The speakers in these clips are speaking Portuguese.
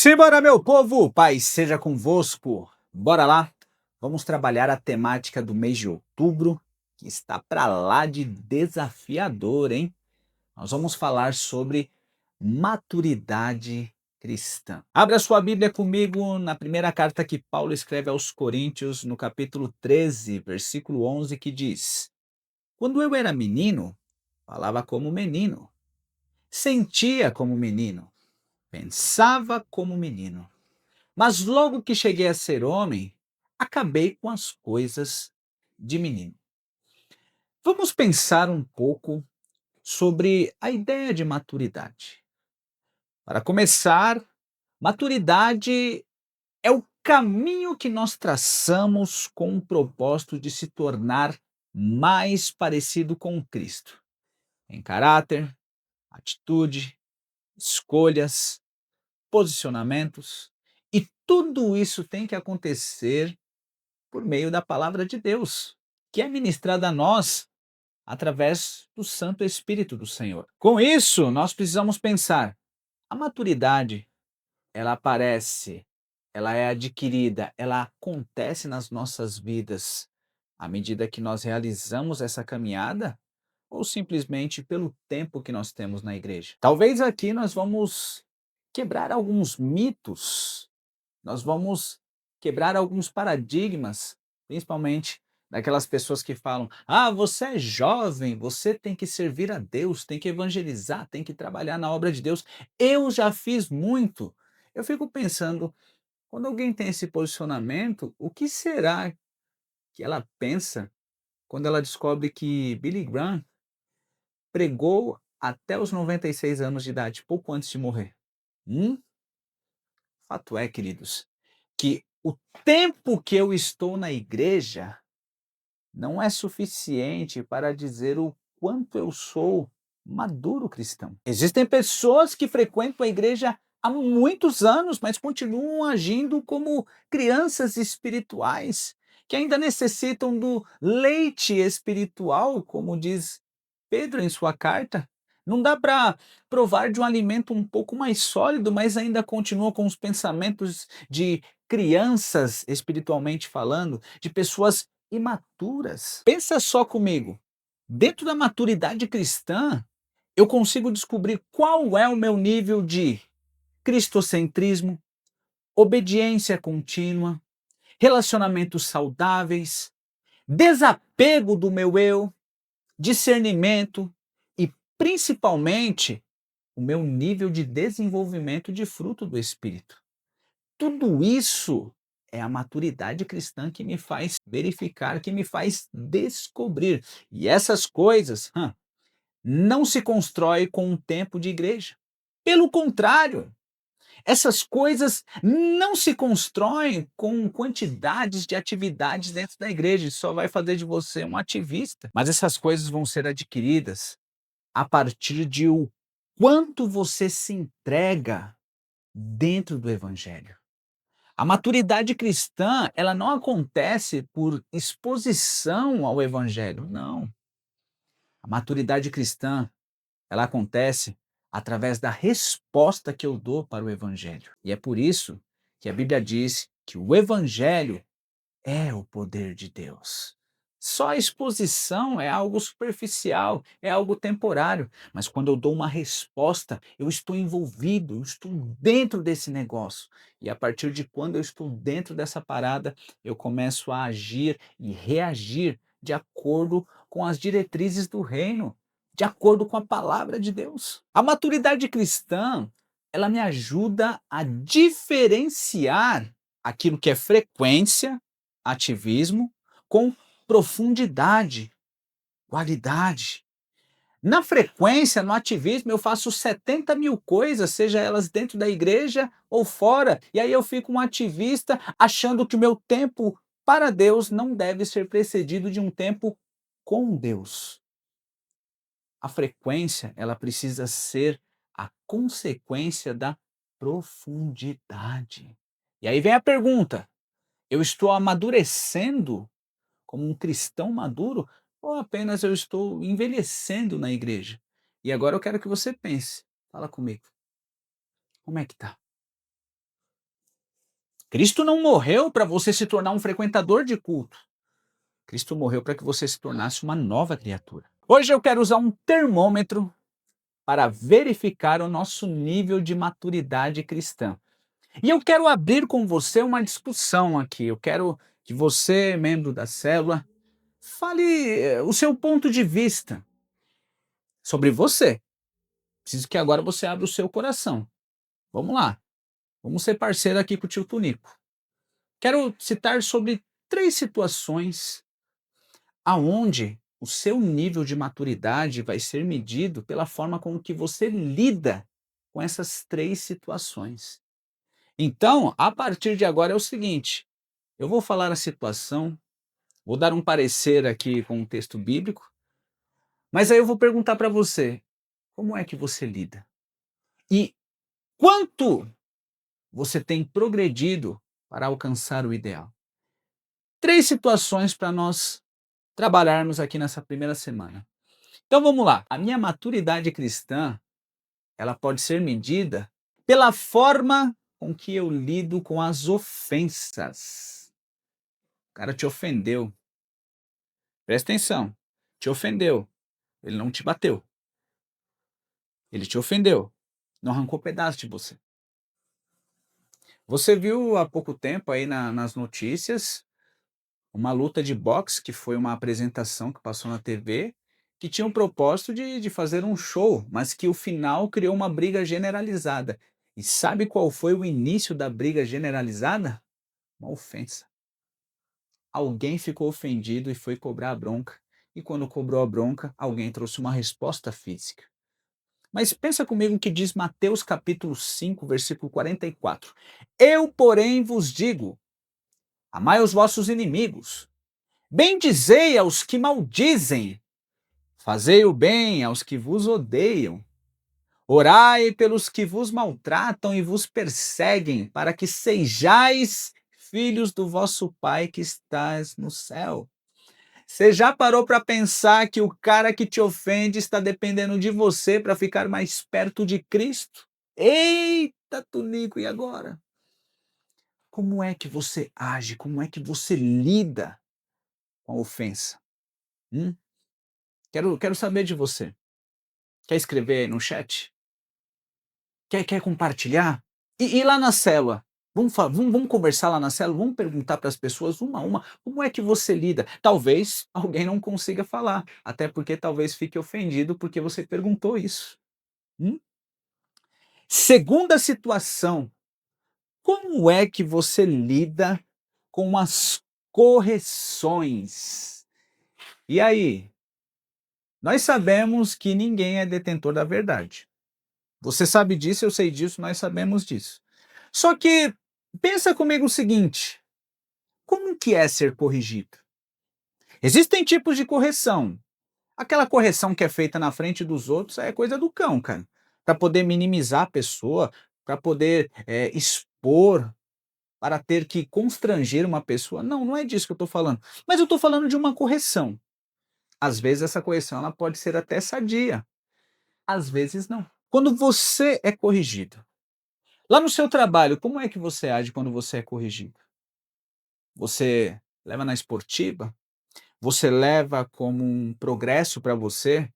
Simbora, meu povo! Paz seja convosco. Bora lá? Vamos trabalhar a temática do mês de outubro, que está para lá de desafiador, hein? Nós vamos falar sobre maturidade cristã. Abra sua Bíblia comigo na primeira carta que Paulo escreve aos Coríntios, no capítulo 13, versículo 11, que diz: Quando eu era menino, falava como menino, sentia como menino, pensava como menino. Mas logo que cheguei a ser homem, acabei com as coisas de menino. Vamos pensar um pouco sobre a ideia de maturidade. Para começar, maturidade é o caminho que nós traçamos com o propósito de se tornar mais parecido com Cristo, em caráter, atitude, escolhas, posicionamentos, e tudo isso tem que acontecer por meio da palavra de Deus, que é ministrada a nós através do Santo Espírito do Senhor. Com isso, nós precisamos pensar: a maturidade, ela aparece, ela é adquirida, ela acontece nas nossas vidas à medida que nós realizamos essa caminhada ou simplesmente pelo tempo que nós temos na igreja? Talvez aqui nós vamos quebrar alguns mitos. Nós vamos quebrar alguns paradigmas, principalmente daquelas pessoas que falam: ah, você é jovem, você tem que servir a Deus, tem que evangelizar, tem que trabalhar na obra de Deus. Eu já fiz muito. Eu fico pensando, quando alguém tem esse posicionamento, o que será que ela pensa quando ela descobre que Billy Graham pregou até os 96 anos de idade, pouco antes de morrer? Hum? Fato é, queridos, que o tempo que eu estou na igreja não é suficiente para dizer o quanto eu sou maduro cristão. Existem pessoas que frequentam a igreja há muitos anos, mas continuam agindo como crianças espirituais, que ainda necessitam do leite espiritual, como diz Pedro em sua carta. Não dá para provar de um alimento um pouco mais sólido, mas ainda continua com os pensamentos de crianças espiritualmente falando, de pessoas imaturas. Pensa só comigo. Dentro da maturidade cristã, eu consigo descobrir qual é o meu nível de cristocentrismo, obediência contínua, relacionamentos saudáveis, desapego do meu eu, discernimento e, principalmente, o meu nível de desenvolvimento de fruto do Espírito. Tudo isso é a maturidade cristã que me faz verificar, que me faz descobrir. E essas coisas não se constrói com um tempo de igreja. Pelo contrário, essas coisas não se constroem com quantidades de atividades dentro da igreja. Isso só vai fazer de você um ativista. Mas essas coisas vão ser adquiridas a partir de o quanto você se entrega dentro do evangelho. A maturidade cristã, ela não acontece por exposição ao evangelho, não. A maturidade cristã, ela acontece através da resposta que eu dou para o evangelho. E é por isso que a Bíblia diz que o evangelho é o poder de Deus. Só a exposição é algo superficial, é algo temporário, mas quando eu dou uma resposta, eu estou envolvido, eu estou dentro desse negócio. E a partir de quando eu estou dentro dessa parada, eu começo a agir e reagir de acordo com as diretrizes do reino, de acordo com a palavra de Deus. A maturidade cristã, ela me ajuda a diferenciar aquilo que é frequência, ativismo, com profundidade, qualidade. Na frequência, no ativismo, eu faço 70 mil coisas, seja elas dentro da igreja ou fora, e aí eu fico um ativista achando que o meu tempo para Deus não deve ser precedido de um tempo com Deus. A frequência, ela precisa ser a consequência da profundidade. E aí vem a pergunta: eu estou amadurecendo como um cristão maduro ou apenas eu estou envelhecendo na igreja? E agora eu quero que você pense. Fala comigo. Como é que tá? Cristo não morreu para você se tornar um frequentador de culto. Cristo morreu para que você se tornasse uma nova criatura. Hoje eu quero usar um termômetro para verificar o nosso nível de maturidade cristã. E eu quero abrir com você uma discussão aqui. Eu quero que você, membro da célula, fale o seu ponto de vista sobre você. Preciso que agora você abra o seu coração. Vamos lá. Vamos ser parceiro aqui com o tio Tunico. Quero citar sobre 3 situações aonde o seu nível de maturidade vai ser medido pela forma com que você lida com essas 3 situações. Então, a partir de agora é o seguinte: eu vou falar a situação, vou dar um parecer aqui com um texto bíblico, mas aí eu vou perguntar para você: como é que você lida? E quanto você tem progredido para alcançar o ideal? 3 situações para nós trabalharmos aqui nessa primeira semana. Então vamos lá. A minha maturidade cristã, ela pode ser medida pela forma com que eu lido com as ofensas. O cara te ofendeu. Presta atenção. Te ofendeu. Ele não te bateu. Ele te ofendeu. Não arrancou pedaço de você. Você viu há pouco tempo aí nas notícias uma luta de boxe, que foi uma apresentação que passou na TV, que tinha o propósito de fazer um show, mas que o final criou uma briga generalizada. E sabe qual foi o início da briga generalizada? Uma ofensa. Alguém ficou ofendido e foi cobrar a bronca. E quando cobrou a bronca, alguém trouxe uma resposta física. Mas pensa comigo o que diz Mateus capítulo 5, versículo 44. Eu, porém, vos digo: amai os vossos inimigos, bendizei aos que maldizem, fazei o bem aos que vos odeiam, orai pelos que vos maltratam e vos perseguem, para que sejais filhos do vosso Pai que estás no céu. Você já parou para pensar que o cara que te ofende está dependendo de você para ficar mais perto de Cristo? Eita, Tunico, e agora? Como é que você age? Como é que você lida com a ofensa? Hum? Quero saber de você. Quer escrever aí no chat? Quer compartilhar? E lá na célula? Vamos conversar lá na célula? Vamos perguntar para as pessoas uma a uma, como é que você lida? Talvez alguém não consiga falar, até porque talvez fique ofendido porque você perguntou isso. Hum? Segunda situação, como é que você lida com as correções? E aí? Nós sabemos que ninguém é detentor da verdade. Você sabe disso, eu sei disso, nós sabemos disso. Só que pensa comigo o seguinte: como que é ser corrigido? Existem tipos de correção. Aquela correção que é feita na frente dos outros é coisa do cão, cara. Para poder minimizar a pessoa, para poder expor, para ter que constranger uma pessoa. Não, não é disso que eu estou falando. Mas eu estou falando de uma correção. Às vezes essa correção ela pode ser até sadia, às vezes não. Quando você é corrigido, lá no seu trabalho, como é que você age quando você é corrigido? Você leva na esportiva? Você leva como um progresso para você?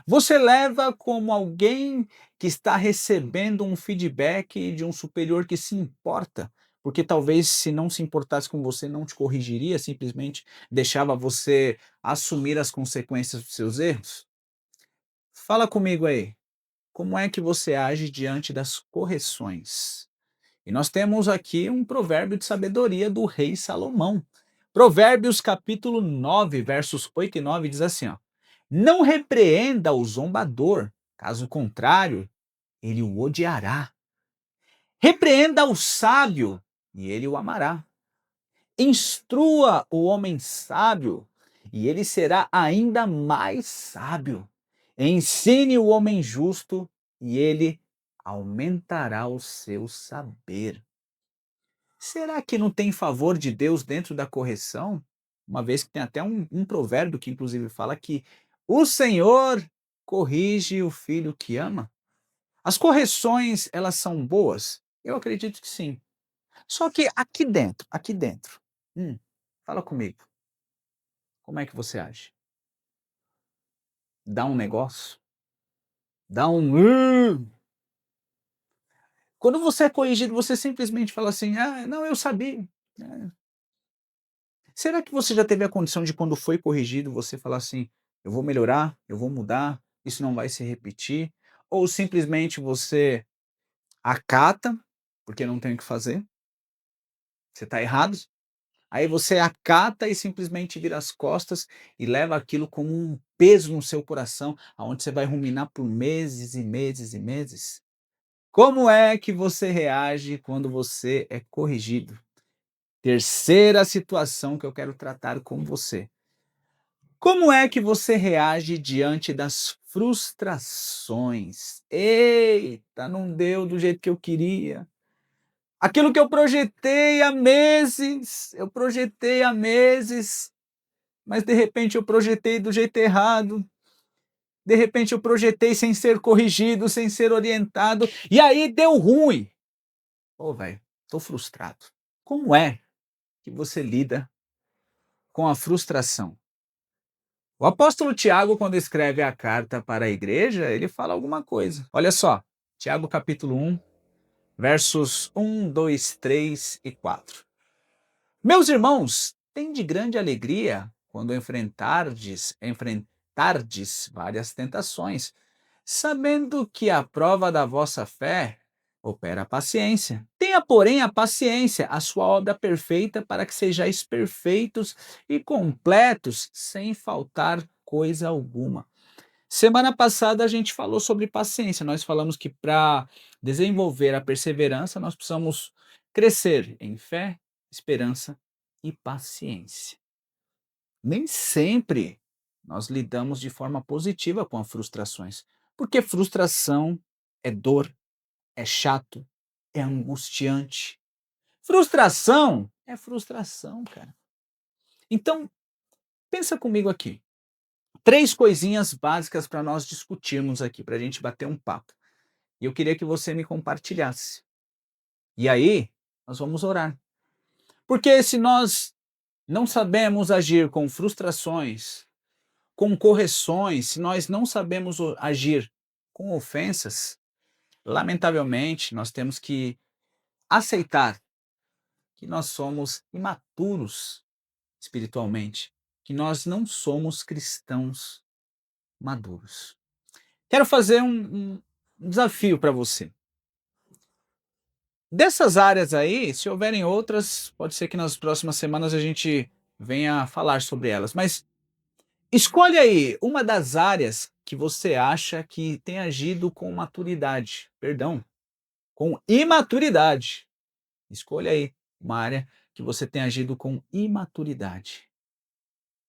Você leva como alguém que está recebendo um feedback de um superior que se importa? Porque talvez se não se importasse com você, não te corrigiria, simplesmente deixava você assumir as consequências dos seus erros? Fala comigo aí, como é que você age diante das correções? E nós temos aqui um provérbio de sabedoria do rei Salomão. Provérbios capítulo 9, versos 8 e 9 diz assim, ó: não repreenda o zombador, caso contrário, ele o odiará. Repreenda o sábio, e ele o amará. Instrua o homem sábio, e ele será ainda mais sábio. Ensine o homem justo, e ele aumentará o seu saber. Será que não tem favor de Deus dentro da correção? Uma vez que tem até um provérbio que inclusive fala que o Senhor corrige o filho que ama. As correções, elas são boas? Eu acredito que sim. Só que aqui dentro, hum, fala comigo, como é que você age? Dá um negócio? Dá um Quando você é corrigido, você simplesmente fala assim: "Ah, não, eu sabia". Será que você já teve a condição de quando foi corrigido, você falar assim: "Eu vou melhorar, eu vou mudar, isso não vai se repetir", ou simplesmente você acata, porque não tem o que fazer, você está errado, aí você acata e simplesmente vira as costas e leva aquilo como um peso no seu coração, aonde você vai ruminar por meses e meses e meses? Como é que você reage quando você é corrigido? Terceira situação que eu quero tratar com você. Como é que você reage diante das frustrações? Eita, não deu do jeito que eu queria. Aquilo que eu projetei há meses, mas de repente eu projetei do jeito errado. De repente eu projetei sem ser corrigido, sem ser orientado, e aí deu ruim. Ô, velho, tô frustrado. Como é que você lida com a frustração? O apóstolo Tiago, quando escreve a carta para a igreja, ele fala alguma coisa. Olha só, Tiago capítulo 1, versos 1, 2, 3 e 4. Meus irmãos, tende grande alegria quando enfrentardes várias tentações, sabendo que a prova da vossa fé opera a paciência. Tenha, porém, a paciência, a sua obra perfeita, para que sejais perfeitos e completos, sem faltar coisa alguma. Semana passada a gente falou sobre paciência. Nós falamos que para desenvolver a perseverança, nós precisamos crescer em fé, esperança e paciência. Nem sempre nós lidamos de forma positiva com as frustrações, porque frustração é dor, é chato, é angustiante. Frustração é frustração, cara. Então, pensa comigo aqui. Três coisinhas básicas para nós discutirmos aqui, para a gente bater um papo. E eu queria que você me compartilhasse. E aí, nós vamos orar. Porque se nós não sabemos agir com frustrações, com correções, se nós não sabemos agir com ofensas, lamentavelmente, nós temos que aceitar que nós somos imaturos espiritualmente, que nós não somos cristãos maduros. Quero fazer um desafio para você. Dessas áreas aí, se houverem outras, pode ser que nas próximas semanas a gente venha falar sobre elas, mas escolhe aí uma das áreas que você acha que tem agido com maturidade, perdão, com imaturidade. Escolha aí uma área que você tem agido com imaturidade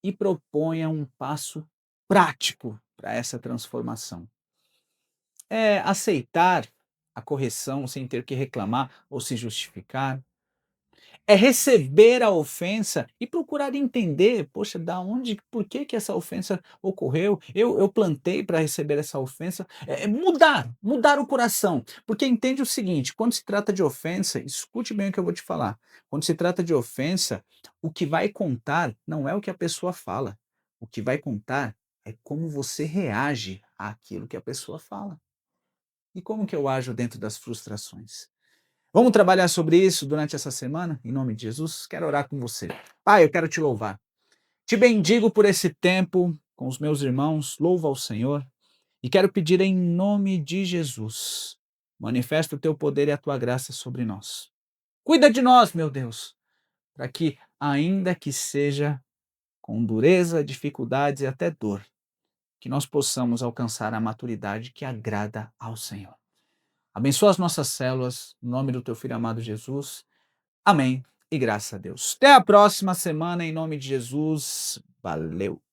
e proponha um passo prático para essa transformação. É aceitar a correção sem ter que reclamar ou se justificar. É receber a ofensa e procurar entender, poxa, da onde, por que que essa ofensa ocorreu? Eu plantei para receber essa ofensa. É mudar o coração. Porque entende o seguinte: quando se trata de ofensa, escute bem o que eu vou te falar. Quando se trata de ofensa, o que vai contar não é o que a pessoa fala. O que vai contar é como você reage àquilo que a pessoa fala. E como que eu ajo dentro das frustrações? Vamos trabalhar sobre isso durante essa semana? Em nome de Jesus, quero orar com você. Pai, eu quero te louvar. Te bendigo por esse tempo com os meus irmãos, louvo ao Senhor e quero pedir em nome de Jesus, manifesta o teu poder e a tua graça sobre nós. Cuida de nós, meu Deus, para que, ainda que seja com dureza, dificuldades e até dor, que nós possamos alcançar a maturidade que agrada ao Senhor. Abençoa as nossas células, no nome do teu filho amado Jesus. Amém e graças a Deus. Até a próxima semana, em nome de Jesus. Valeu!